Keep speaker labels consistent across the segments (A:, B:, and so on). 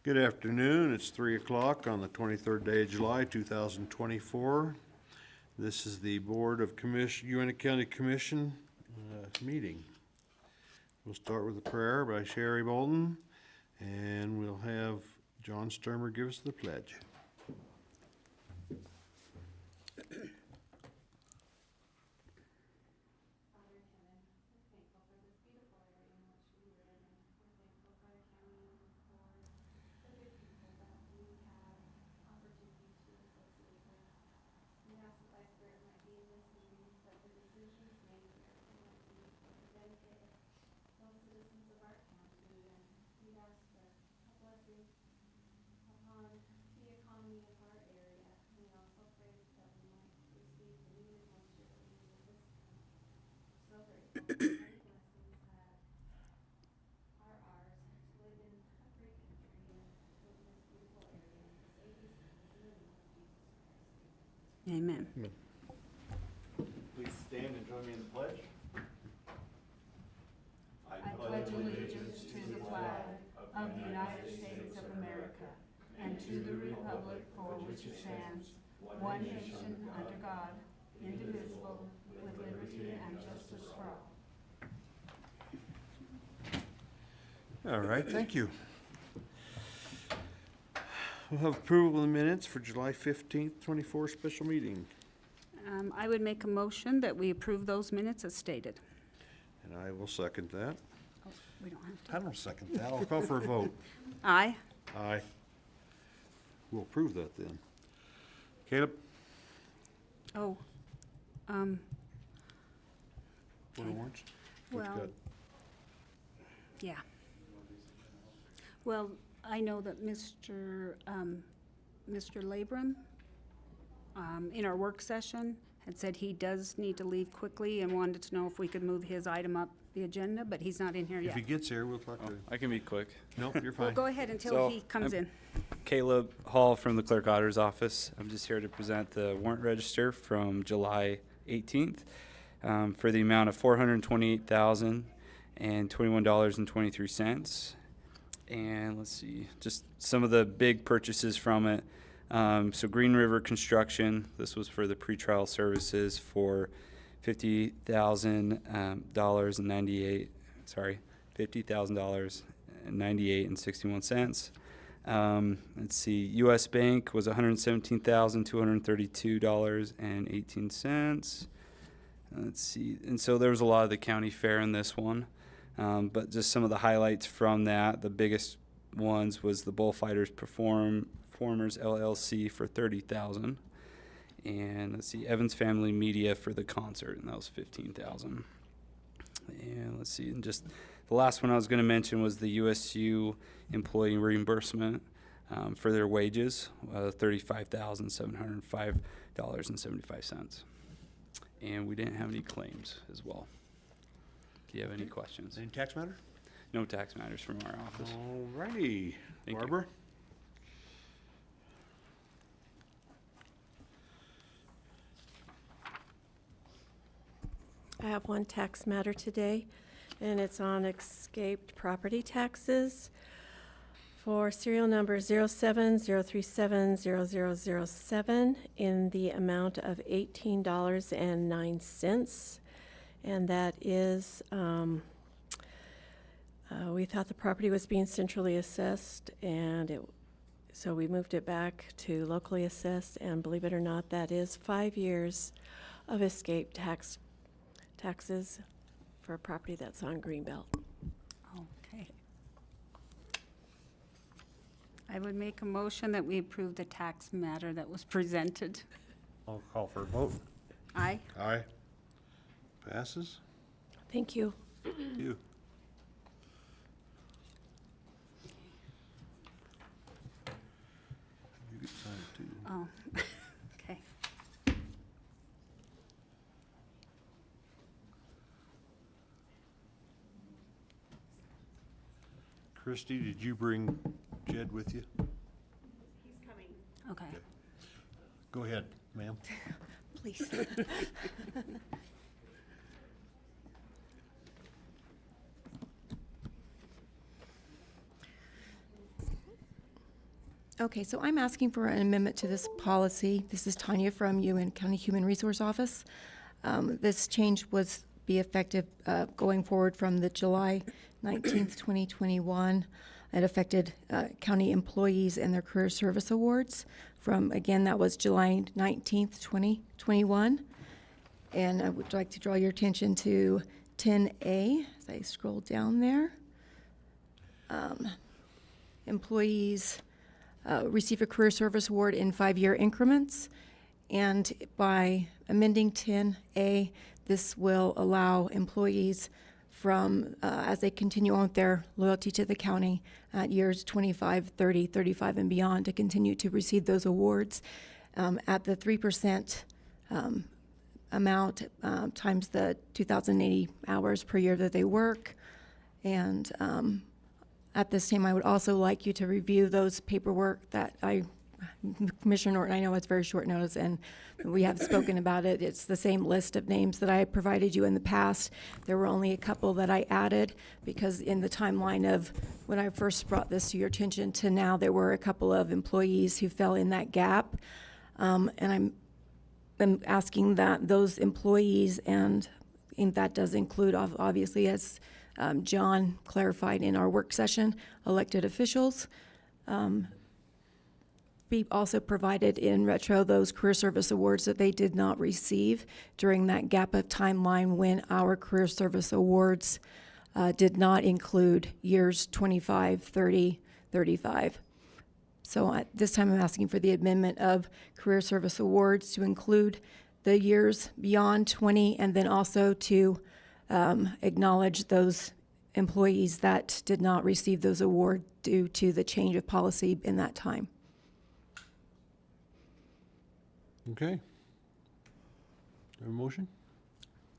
A: Good afternoon. It's 3 o'clock on the 23rd day of July, 2024. This is the Board of Uintah County Commission meeting. We'll start with a prayer by Sherry Bolton, and we'll have John Sturmer give us the pledge.
B: Amen.
A: Please stand and join me in the pledge.
B: I pledge allegiance to the flag of the United States of America and to the republic for which it stands, one nation under God, indivisible, with liberty and justice for all.
A: All right, thank you. We'll have approval of the minutes for July 15th, 24 special meeting.
B: I would make a motion that we approve those minutes as stated.
A: And I will second that.
B: Oh, we don't have to.
A: I don't second that. I'll call for a vote.
B: Aye.
A: Aye. We'll approve that then. Caleb?
B: Oh,
A: What warrants? What you
B: well,
A: got?
B: yeah. Well, I know that Mr. Labram, in our work session, had said he does need to leave quickly and wanted to know if we could move his item up the agenda, but he's not in here
A: If
B: yet.
A: he gets here, we'll talk to him.
C: I can be quick.
A: Nope, you're
B: Well,
A: fine.
B: go ahead until
C: So,
B: he comes in.
C: Caleb Hall from the Clerk-Auditor's office. I'm just here to present the warrant register from July 18th for the amount of $428,021.23. And let's see, just some of the big purchases from it. So Green River Construction, this was for the pretrial services for $50,000.98. Let's see, U.S. Bank was $117,232.18. Let's see, and so there was a lot of the county fair in this one, but just some of the highlights from that. The biggest ones was the Bullfighters Performers LLC for $30,000, and let's see, Evans Family Media for the concert, and that was $15,000. And let's see, and just the last one I was going to mention was the USU employee reimbursement for their wages, $35,705.75. And we didn't have any claims as well. Do you have any questions?
A: Any tax matter?
C: No tax matters from our office.
A: All righty.
C: Thank you.
A: Barbara?
D: I have one tax matter today, and it's on escaped property taxes for serial number 0703700007 in the amount of $18.09. And that is, we thought the property was being centrally assessed, and so we moved it back to locally assessed, and believe it or not, that is 5 years of escaped taxes for a property that's on Greenbelt.
B: Okay. I would make a motion that we approve the tax matter that was presented.
A: I'll call for a vote.
B: Aye.
A: Aye. Passes.
D: Thank you.
A: Thank you. You can sign it too.
B: Oh, okay.
A: Christi, did you bring Jed with you?
D: He's coming.
B: Okay.
A: Okay. Go ahead, ma'am.
B: Please.
E: Okay, so I'm asking for an amendment to this policy. This is Tonya from Uintah County Human Resource Office. This change was be effective going forward from the July 19th, 2021. It affected county employees and their career service awards from, again, that was July 19th, 2021. And I would like to draw your attention to 10A, as I scroll down there. Employees receive a career service award in 5-year increments. And by amending 10A, this will allow employees from, as they continue on with their loyalty to the county at years 25, 30, 35, and beyond, to continue to receive those awards at the 3% amount times the 2,080 hours per year that they work. And at this time, I would also like you to review those paperwork that Commissioner Norton, I know it's very short notice, and we have spoken about it. It's the same list of names that I provided you in the past. There were only a couple that I added because in the timeline of when I first brought this to your attention to now, there were a couple of employees who fell in that gap. And I'm asking that those employees, and that does include, obviously, as John clarified in our work session, elected officials, be also provided in retro those career service awards that they did not receive during that gap of timeline when our career service awards did not include years 25, 30, 35. So at this time, I'm asking for the amendment of career service awards to include the years beyond 20, and then also to acknowledge those employees that did not receive those awards due to the change of policy in that time.
A: Okay. Have a motion?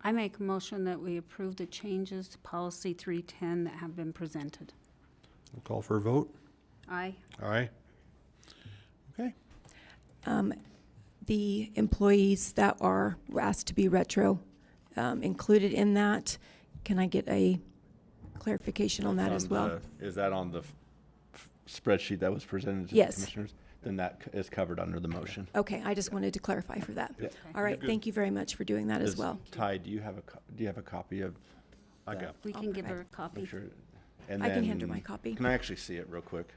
B: I make a motion that we approve the changes to policy 310 that have been presented.
A: I'll call for a vote.
B: Aye.
A: Aye. Okay.
E: The employees that are asked to be retro included in that, can I get a clarification on that as well?
F: Is that on the spreadsheet that was presented to the
E: Yes.
F: commissioners? Then that is covered under the motion.
E: Okay, I just wanted to clarify for that.
F: Yeah.
E: All right, thank you very much for doing that as well.
F: Ty, do you have a copy of?
A: I got.
B: We
E: I'll
B: can give
E: provide.
B: her a copy.
F: Make sure. And
E: I can
F: then-
E: hand her my copy.
F: Can I actually see it real quick?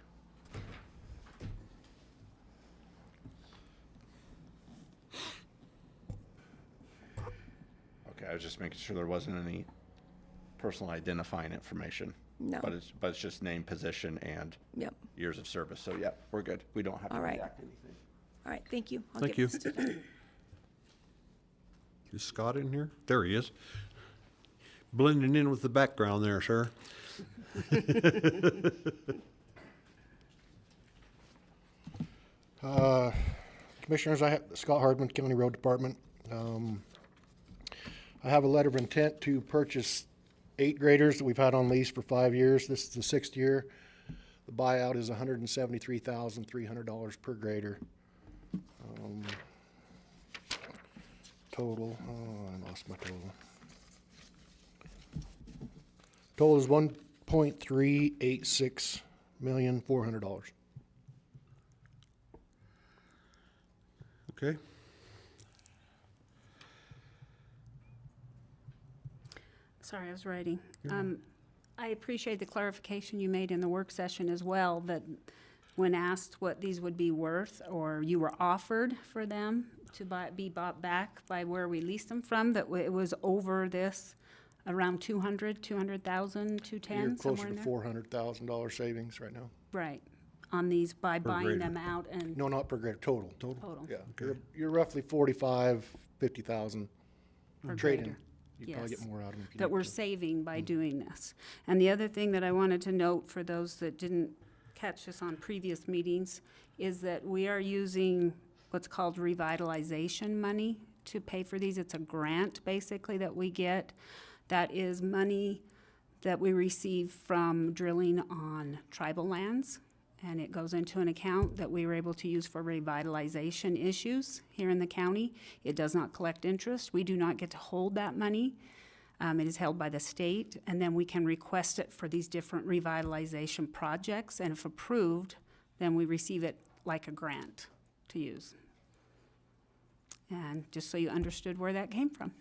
F: Okay, I was just making sure there wasn't any personal identifying information.
E: No.
F: But it's just name, position, and
E: Yep.
F: years of service. So yeah, we're good. We don't have to
E: All right.
F: redact anything.
E: All right, thank you. I'll
A: Thank
E: get
A: you.
E: this to you.
A: Is Scott in here? There he is. Blending in with the background there, sir.
G: Commissioners, I have Scott Hardman, County Road Department. I have a letter of intent to purchase 8 graders that we've had on lease for 5 years. This is the 6th year. The buyout is $173,300 per grader. Total, I lost my total. Total is $1.386,400,000.
A: Okay.
B: Sorry, I was writing. I appreciate the clarification you made in the work session as well, that when asked what these would be worth, or you were offered for them to be bought back by where we leased them from, that it was over this, around 200,000, 210,
G: You're closer
B: somewhere in
G: to
B: there?
G: $400,000 savings right now.
B: Right, on these, by buying
A: grader.
B: them out and
G: No, not per grader, total.
B: total.
G: Yeah, you're roughly 50,000
B: Per
G: trading.
B: grader.
G: You'd probably
B: Yes.
G: get more out of them. if you
B: That
G: need
B: we're
G: to.
B: saving by doing this. And the other thing that I wanted to note for those that didn't catch this on previous meetings is that we are using what's called revitalization money to pay for these. It's a grant, basically, that we get. That is money that we receive from drilling on tribal lands. And it goes into an account that we were able to use for revitalization issues here in the county. It does not collect interest. We do not get to hold that money. It is held by the state, and then we can request it for these different revitalization projects. And if approved, then we receive it like a grant to use. And just so you understood where that came from.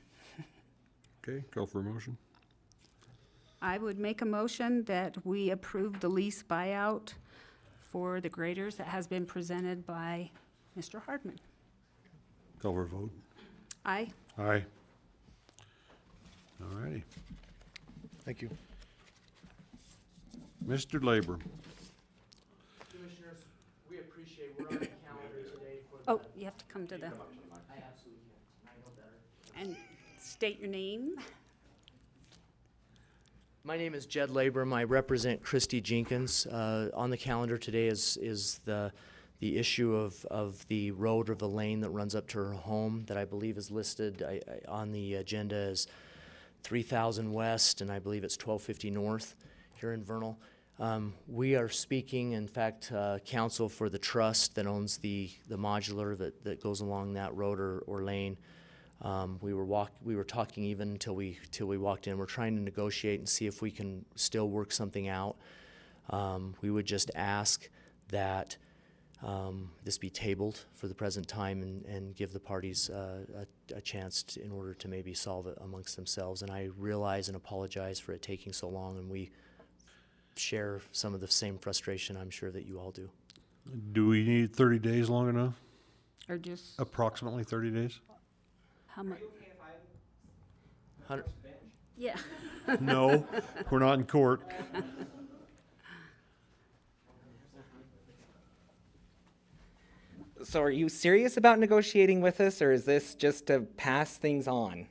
A: Okay, call for a motion.
B: I would make a motion that we approve the lease buyout for the graders that has been presented by Mr. Hardman.
A: Call for a vote.
B: Aye.
A: Aye. All righty.
G: Thank you.
A: Mr. Labor.
H: Commissioners, we appreciate, we're on the calendar today for the.
B: Oh, you have to come to the,
H: I absolutely can, I know better.
B: and state your name.
H: My name is Jed Labrum. I represent Christi Jenkins. On the calendar today is the issue of the road or the lane that runs up to her home that I believe is listed on the agenda as 3000 West, and I believe it's 1250 North here in Vernal. We are speaking, in fact, counsel for the trust that owns the modular that goes along that road or lane. We were talking even till we walked in. We're trying to negotiate and see if we can still work something out. We would just ask that this be tabled for the present time and give the parties a chance in order to maybe solve it amongst themselves. And I realize and apologize for it taking so long, and we share some of the same frustration I'm sure that you all do.
A: Do we need 30 days long enough?
B: Or just,
A: Approximately 30 days?
B: how much?
H: 100
B: Yeah.
A: No, we're not in court.
I: So are you serious about negotiating with us, or is this just to pass things on?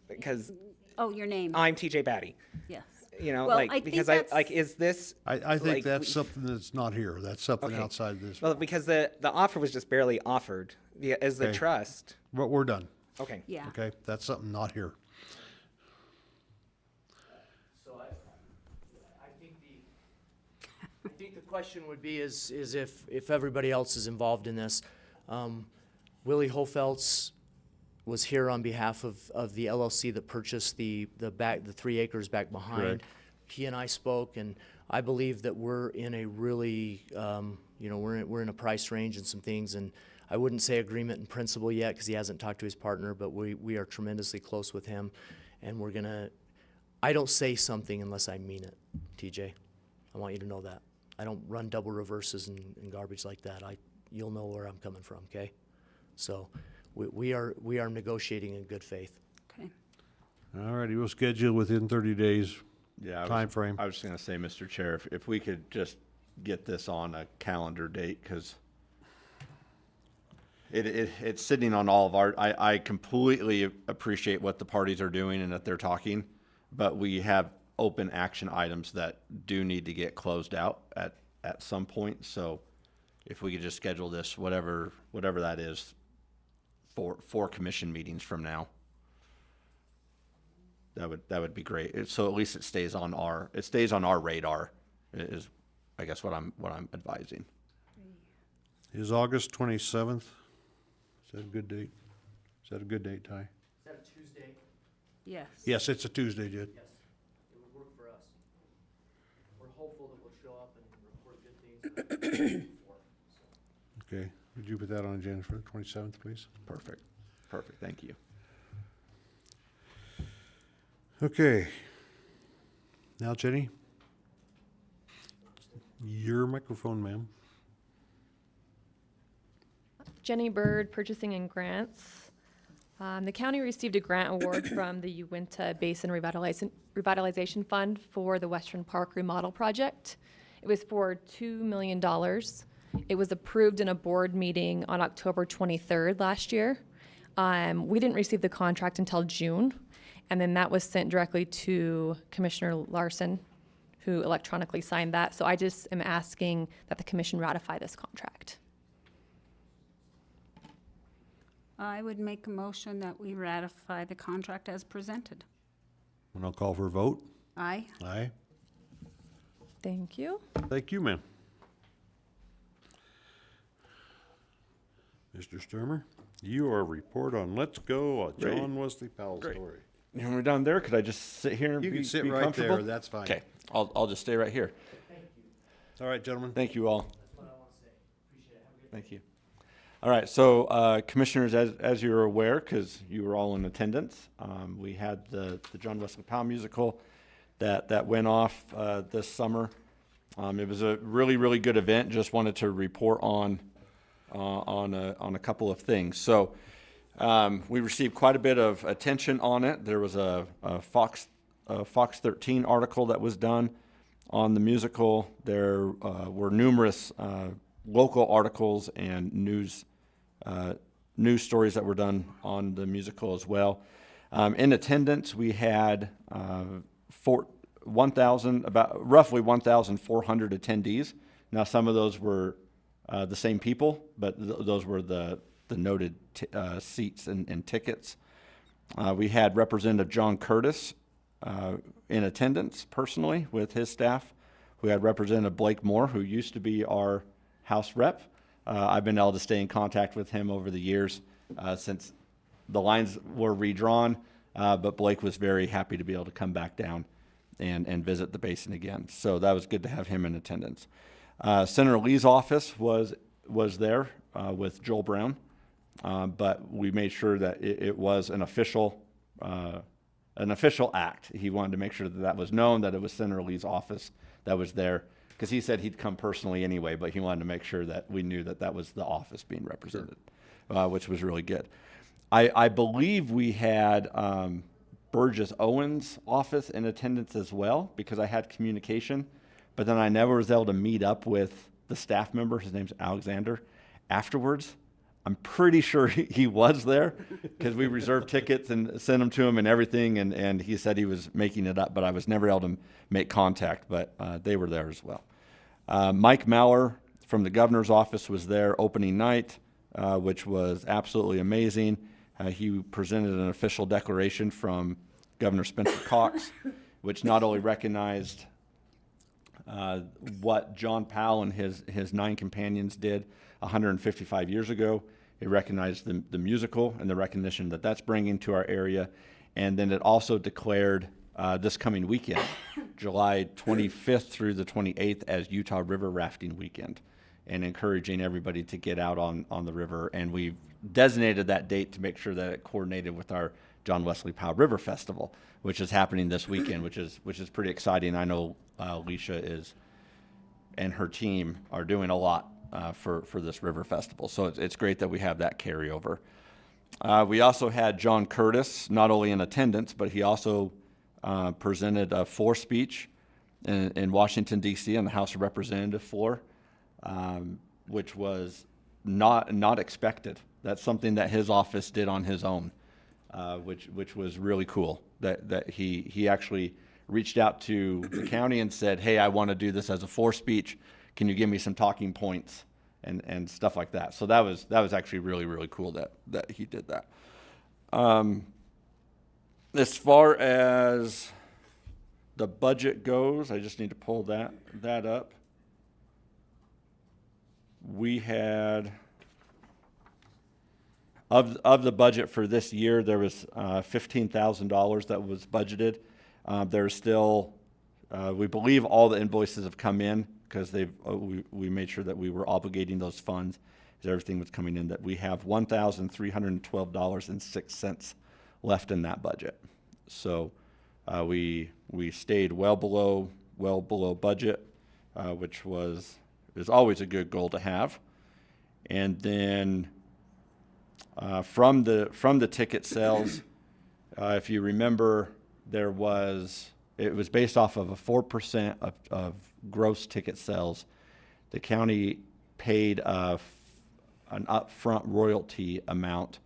I: Because
B: Oh, your name.
I: I'm TJ Batty,
B: Yes.
I: you know,
B: Well, I
I: like,
B: think
I: because
B: that's-
I: is this?
A: I think
I: like,
A: that's something that's not here. That's something
I: Okay.
A: outside this.
I: Well, because the offer was just barely offered as the
A: Okay.
I: trust.
A: But we're done,
I: Okay.
B: Yeah.
A: okay? That's something not here.
H: So I think the question would be is if everybody else is involved in this. Willie Hofeltz was here on behalf of the LLC that purchased the 3 acres back behind.
A: Correct.
H: He and I spoke, and I believe that we're in a really, we're in a price range and some things, and I wouldn't say agreement in principle yet because he hasn't talked to his partner, but we are tremendously close with him, and I don't say something unless I mean it, TJ. I want you to know that. I don't run double reverses and garbage like that. You'll know where I'm coming from, okay? So we are negotiating in good faith.
B: Okay.
A: All righty, we'll schedule within 30 days.
F: Yeah.
A: Timeframe.
F: I was just gonna say, Mr. Chair, if we could just get this on a calendar date, because it's sitting on all of I completely appreciate what the parties are doing and that they're talking, but we have open action items that do need to get closed out at some point. So if we could just schedule this, whatever that is, for commission meetings from now, that would be great. So at least it stays on our radar is, I guess, what I'm advising.
A: Is August 27th? Is that a good date? Is that a good date, Ty?
H: Is that a Tuesday?
B: Yes.
A: Yes, it's a Tuesday, Jed.
H: Yes, it would work for us. We're hopeful that we'll show up and report good things.
A: Okay, would you put that on agenda for the 27th, please?
F: Perfect. Thank you.
A: Okay. Now, Jenny? Your microphone, ma'am.
J: Gennie Bird, Purchasing and Grants. The county received a grant award from the Uintah Basin Revitalization Fund for the Western Park Remodel Project. It was for $2 million. It was approved in a board meeting on October 23rd last year. We didn't receive the contract until June, and then that was sent directly to Commissioner Larson, who electronically signed that. So I just am asking that the commission ratify this contract.
B: I would make a motion that we ratify the contract as presented.
A: And I'll call for a vote.
B: Aye.
A: Aye.
J: Thank you.
A: Thank you, ma'am. Mr. Sturmer, your report on Let's Go, a
F: Great.
A: John Wesley Powell
F: Great.
A: story.
F: And we're down there. Could I just sit here and
A: You
F: be
A: can sit
F: be
A: right
F: comfortable?
A: there, that's fine.
F: Okay, I'll just stay right here.
A: All right, gentlemen.
F: Thank you all. Thank you. All right, so commissioners, as you're aware, because you were all in attendance, we had the John Wesley Powell musical that went off this summer. It was a really, really good event. Just wanted to report on a couple of things. So we received quite a bit of attention on it. There was a Fox 13 article that was done on the musical. There were numerous local articles and news stories that were done on the musical as well. In attendance, we had roughly 1,400 attendees. Now, some of those were the same people, but those were the noted seats and tickets. We had Representative John Curtis in attendance personally with his staff. We had Representative Blake Moore, who used to be our House rep. I've been able to stay in contact with him over the years since the lines were redrawn, but Blake was very happy to be able to come back down and visit the basin again. So that was good to have him in attendance. Senator Lee's office was there with Joel Brown, but we made sure that it was an official act. He wanted to make sure that was known, that it was Senator Lee's office that was there, because he said he'd come personally anyway, but he wanted to make sure that we knew that was the office being represented, which was really good. I believe we had Burgess Owens' office in attendance as well, because I had communication, but then I never was able to meet up with the staff member. His name's Alexander. Afterwards, I'm pretty sure he was there, because we reserved tickets and sent them to him and everything, and he said he was making it up, but I was never able to make contact, but they were there as well. Mike Maurer from the governor's office was there opening night, which was absolutely amazing. He presented an official declaration from Governor Spencer Cox, which not only recognized what John Powell and his 9 companions did 155 years ago, it recognized the musical and the recognition that that's bringing to our area, and then it also declared this coming weekend, July 25th through the 28th, as Utah River Rafting Weekend, and encouraging everybody to get out on the river. And we've designated that date to make sure that it coordinated with our John Wesley Powell River Festival, which is happening this weekend, which is pretty exciting. I know Alicia and her team are doing a lot for this river festival, so it's great that we have that carryover. We also had John Curtis not only in attendance, but he also presented a floor speech in Washington, D.C. on the House of Representatives floor, which was not expected. That's something that his office did on his own, which was really cool. That he actually reached out to the county and said, "Hey, I want to do this as a floor speech. Can you give me some talking points and stuff like that?" So that was actually really, really cool that he did that. As far as the budget goes, I just need to pull that up. We had, of the budget for this year, there was $15,000 that was budgeted. There's still, we believe all the invoices have come in, because we made sure that we were obligating those funds as everything was coming in, that we have $1,312.06 left in that budget. So we stayed well below budget, which is always a good goal to have. And then from the ticket sales, if you remember, it was based off of a 4% of gross ticket sales. The county paid an upfront royalty amount,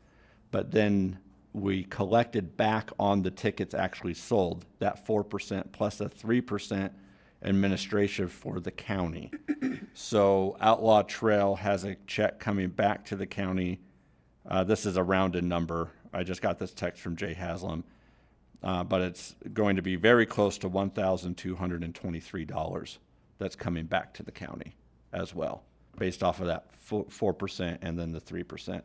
F: but then we collected back on the tickets actually sold, that 4% plus a 3% administration for the county. So Outlaw Trail has a check coming back to the county. This is a rounded number. I just got this text from Jay Haslam. But it's going to be very close to $1,223 that's coming back to the county as well, based off of that 4% and then the 3%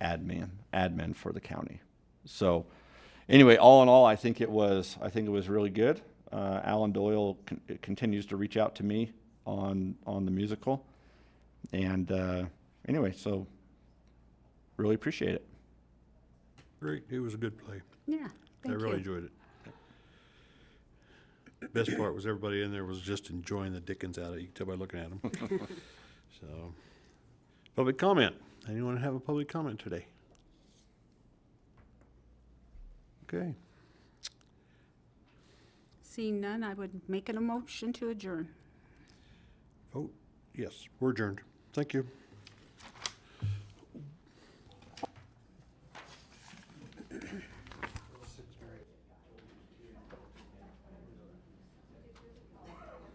F: admin for the county. So anyway, all in all, I think it was really good. Alan Doyle continues to reach out to me on the musical, And anyway, so really appreciate it.
A: Great, it was a good play.
B: Yeah,
A: I
B: thank
A: really
B: you.
A: enjoyed it. Best part was everybody in there was just enjoying the dickens out of it. You can tell by looking at them. So, public comment. Anyone have a public comment today? Okay.
B: Seeing none, I would make it a motion to adjourn.
A: Vote yes, we're adjourned. Thank you.